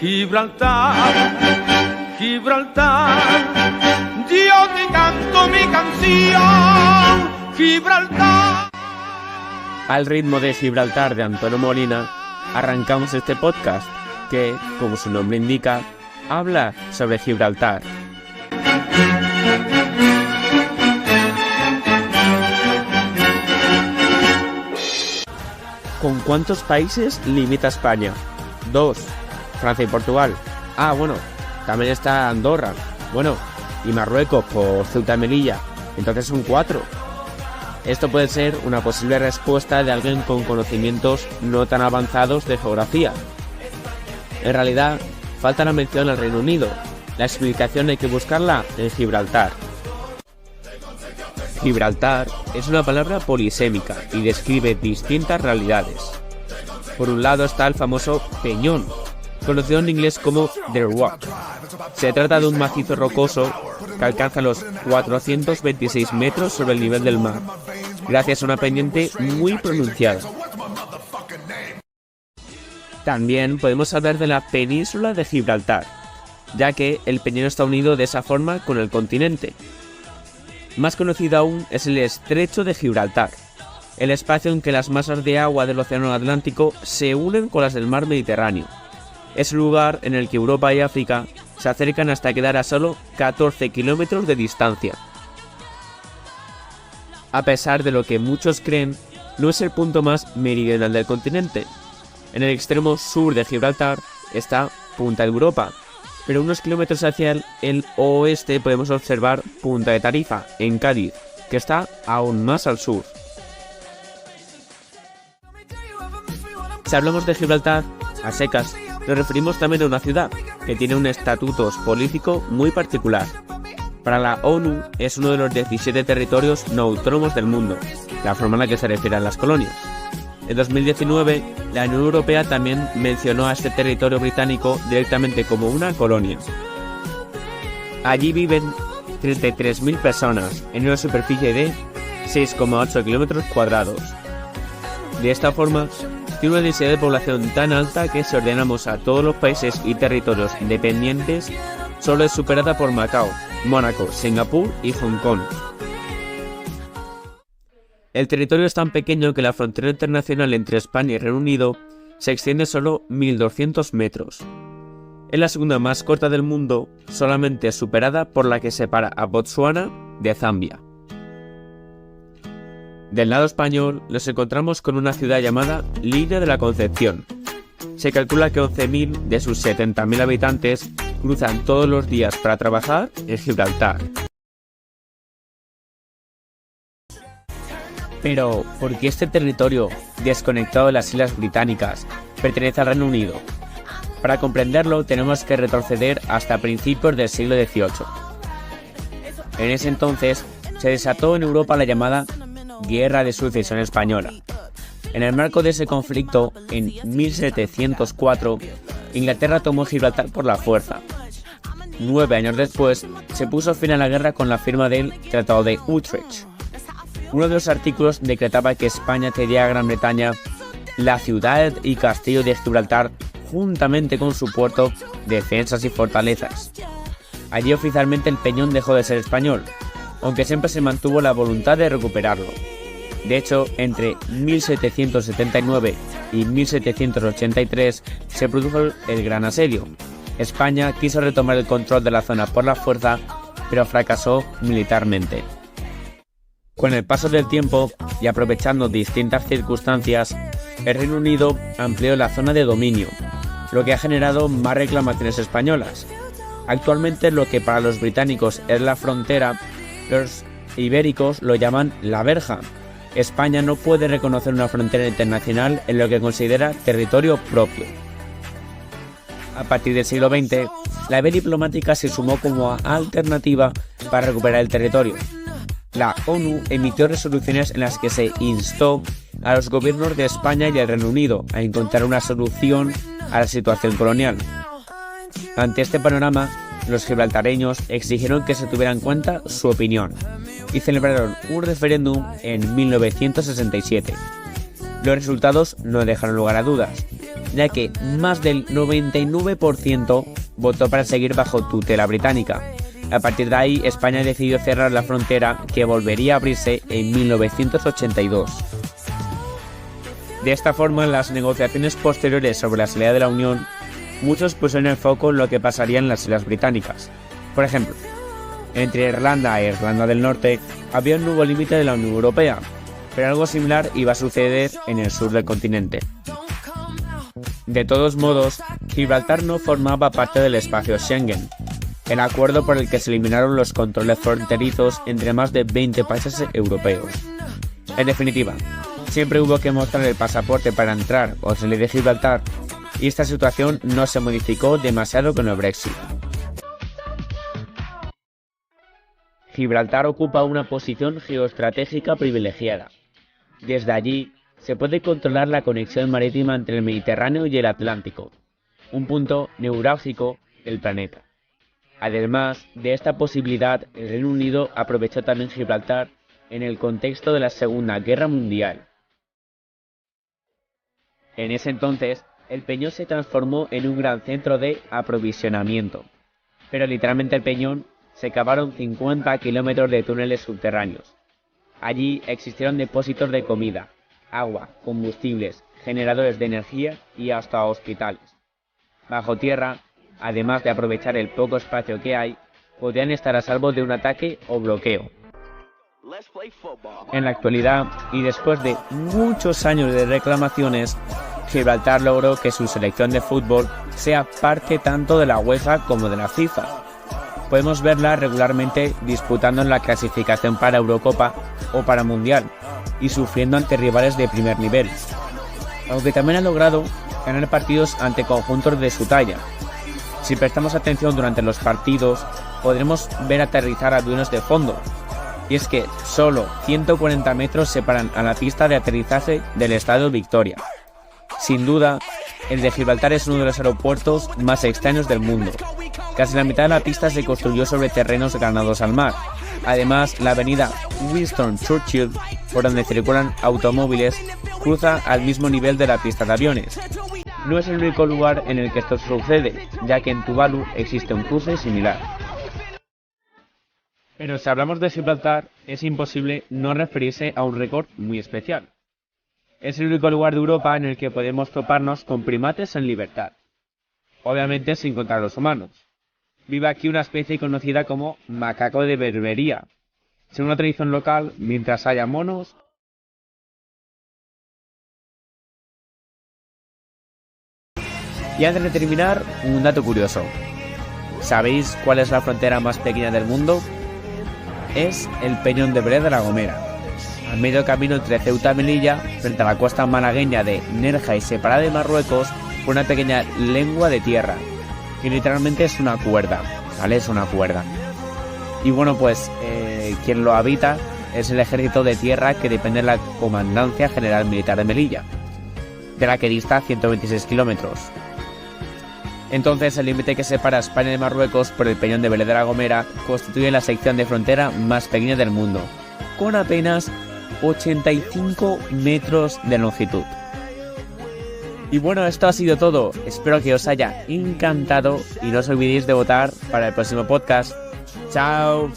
Gibraltar, Gibraltar, yo te canto mi canción, Gibraltar. Al ritmo de Gibraltar de Antonio Molina, arrancamos este podcast que, como su nombre indica, habla sobre Gibraltar. ¿Con cuántos países limita España? 2. Francia y Portugal. Bueno, también está Andorra. Bueno, y Marruecos por Ceuta y Melilla. Entonces son 4. Esto puede ser una posible respuesta de alguien con conocimientos no tan avanzados de geografía. En realidad, falta la mención al Reino Unido. La explicación hay que buscarla en Gibraltar. Gibraltar es una palabra polisémica y describe distintas realidades. Por un lado está el famoso peñón, conocido en inglés como The Rock. Se trata de un macizo rocoso que alcanza los 426 metros sobre el nivel del mar, gracias a una pendiente muy pronunciada. También podemos hablar de la península de Gibraltar, ya que el peñón está unido de esa forma con el continente. Más conocido aún es el Estrecho de Gibraltar, el espacio en que las masas de agua del Océano Atlántico se unen con las del mar Mediterráneo. Es el lugar en el que Europa y África se acercan hasta quedar a solo 14 kilómetros de distancia. A pesar de lo que muchos creen, no es el punto más meridional del continente. En el extremo sur de Gibraltar está Punta Europa, pero unos kilómetros hacia el oeste podemos observar Punta de Tarifa, en Cádiz, que está aún más al sur. Si hablamos de Gibraltar, a secas, nos referimos también a una ciudad que tiene un estatuto político muy particular. Para la ONU es uno de los 17 territorios no autónomos del mundo, la forma en la que se refieren las colonias. En 2019, la Unión Europea también mencionó a este territorio británico directamente como una colonia. Allí viven 33.000 personas en una superficie de 6,8 kilómetros cuadrados. De esta forma, tiene una densidad de población tan alta que si ordenamos a todos los países y territorios independientes, solo es superada por Macao, Mónaco, Singapur y Hong Kong. El territorio es tan pequeño que la frontera internacional entre España y Reino Unido se extiende solo 1.200 metros. Es la segunda más corta del mundo, solamente superada por la que separa a Botsuana de Zambia. Del lado español nos encontramos con una ciudad llamada Línea de la Concepción. Se calcula que 11.000 de sus 70.000 habitantes cruzan todos los días para trabajar en Gibraltar. Pero, ¿por qué este territorio, desconectado de las Islas Británicas, pertenece al Reino Unido? Para comprenderlo tenemos que retroceder hasta principios del siglo XVIII. En ese entonces se desató en Europa la llamada Guerra de Sucesión Española. En el marco de ese conflicto, en 1704, Inglaterra tomó Gibraltar por la fuerza. 9 años después, se puso fin a la guerra con la firma del Tratado de Utrecht. Uno de los artículos decretaba que España cedía a Gran Bretaña la ciudad y castillo de Gibraltar juntamente con su puerto, defensas y fortalezas. Allí oficialmente el peñón dejó de ser español, aunque siempre se mantuvo la voluntad de recuperarlo. De hecho, entre 1779 y 1783 se produjo el Gran Asedio. España quiso retomar el control de la zona por la fuerza, pero fracasó militarmente. Con el paso del tiempo y aprovechando distintas circunstancias, el Reino Unido amplió la zona de dominio, lo que ha generado más reclamaciones españolas. Actualmente lo que para los británicos es la frontera, los ibéricos lo llaman la verja. España no puede reconocer una frontera internacional en lo que considera territorio propio. A partir del siglo XX, la vía diplomática se sumó como alternativa para recuperar el territorio. La ONU emitió resoluciones en las que se instó a los gobiernos de España y del Reino Unido a encontrar una solución a la situación colonial. Ante este panorama, los gibraltareños exigieron que se tuviera en cuenta su opinión y celebraron un referéndum en 1967. Los resultados no dejaron lugar a dudas. ya que más del 99% votó para seguir bajo tutela británica. A partir de ahí, España decidió cerrar la frontera, que volvería a abrirse en 1982. De esta forma, en las negociaciones posteriores sobre la salida de la Unión, muchos pusieron el foco en lo que pasaría en las Islas Británicas. Por ejemplo, entre Irlanda e Irlanda del Norte había un nuevo límite de la Unión Europea, pero algo similar iba a suceder en el sur del continente. De todos modos, Gibraltar no formaba parte del espacio Schengen, el acuerdo por el que se eliminaron los controles fronterizos entre más de 20 países europeos. En definitiva, siempre hubo que mostrar el pasaporte para entrar o salir de Gibraltar, y esta situación no se modificó demasiado con el Brexit. Gibraltar ocupa una posición geoestratégica privilegiada. Desde allí, se puede controlar la conexión marítima entre el Mediterráneo y el Atlántico, un punto neurálgico del planeta. Además de esta posibilidad, el Reino Unido aprovechó también Gibraltar en el contexto de la Segunda Guerra Mundial. En ese entonces, el Peñón se transformó en un gran centro de aprovisionamiento, pero literalmente el Peñón se cavaron 50 kilómetros de túneles subterráneos. Allí existieron depósitos de comida, agua, combustibles, generadores de energía y hasta hospitales. Bajo tierra, además de aprovechar el poco espacio que hay, podían estar a salvo de un ataque o bloqueo. En la actualidad, y después de muchos años de reclamaciones, Gibraltar logró que su selección de fútbol sea parte tanto de la UEFA como de la FIFA. Podemos verla regularmente disputando en la clasificación para Eurocopa o para Mundial, y sufriendo ante rivales de primer nivel. Aunque también ha logrado ganar partidos ante conjuntos de su talla. Si prestamos atención durante los partidos, podremos ver aterrizar aviones de fondo. Y es que solo 140 metros separan a la pista de aterrizaje del Estadio Victoria. Sin duda, el de Gibraltar es uno de los aeropuertos más extraños del mundo. Casi la mitad de la pista se construyó sobre terrenos ganados al mar. Además, la avenida Winston Churchill, por donde circulan automóviles, cruza al mismo nivel de la pista de aviones. No es el único lugar en el que esto sucede, ya que en Tuvalu existe un cruce similar. Pero si hablamos de Gibraltar, es imposible no referirse a un récord muy especial. Es el único lugar de Europa en el que podemos toparnos con primates en libertad. Obviamente sin contar a los humanos. Vive aquí una especie conocida como macaco de Berbería. Según una tradición local, mientras haya monos... Y antes de terminar, un dato curioso. ¿Sabéis cuál es la frontera más pequeña del mundo? Es el Peñón de Belén de la Gomera. A medio camino entre Ceuta y Melilla, frente a la costa malagueña de Nerja y separada de Marruecos por una pequeña lengua de tierra, que literalmente es una cuerda, ¿vale? Es una cuerda. Y bueno, pues quien lo habita es el ejército de tierra que depende de la Comandancia General Militar de Melilla, de la que dista 126 kilómetros. Entonces, el límite que separa a España de Marruecos por el Peñón de Belén de la Gomera constituye la sección de frontera más pequeña del mundo, con apenas 85 metros de longitud. Y bueno, esto ha sido todo. Espero que os haya encantado y no os olvidéis de votar para el próximo podcast. ¡Chao!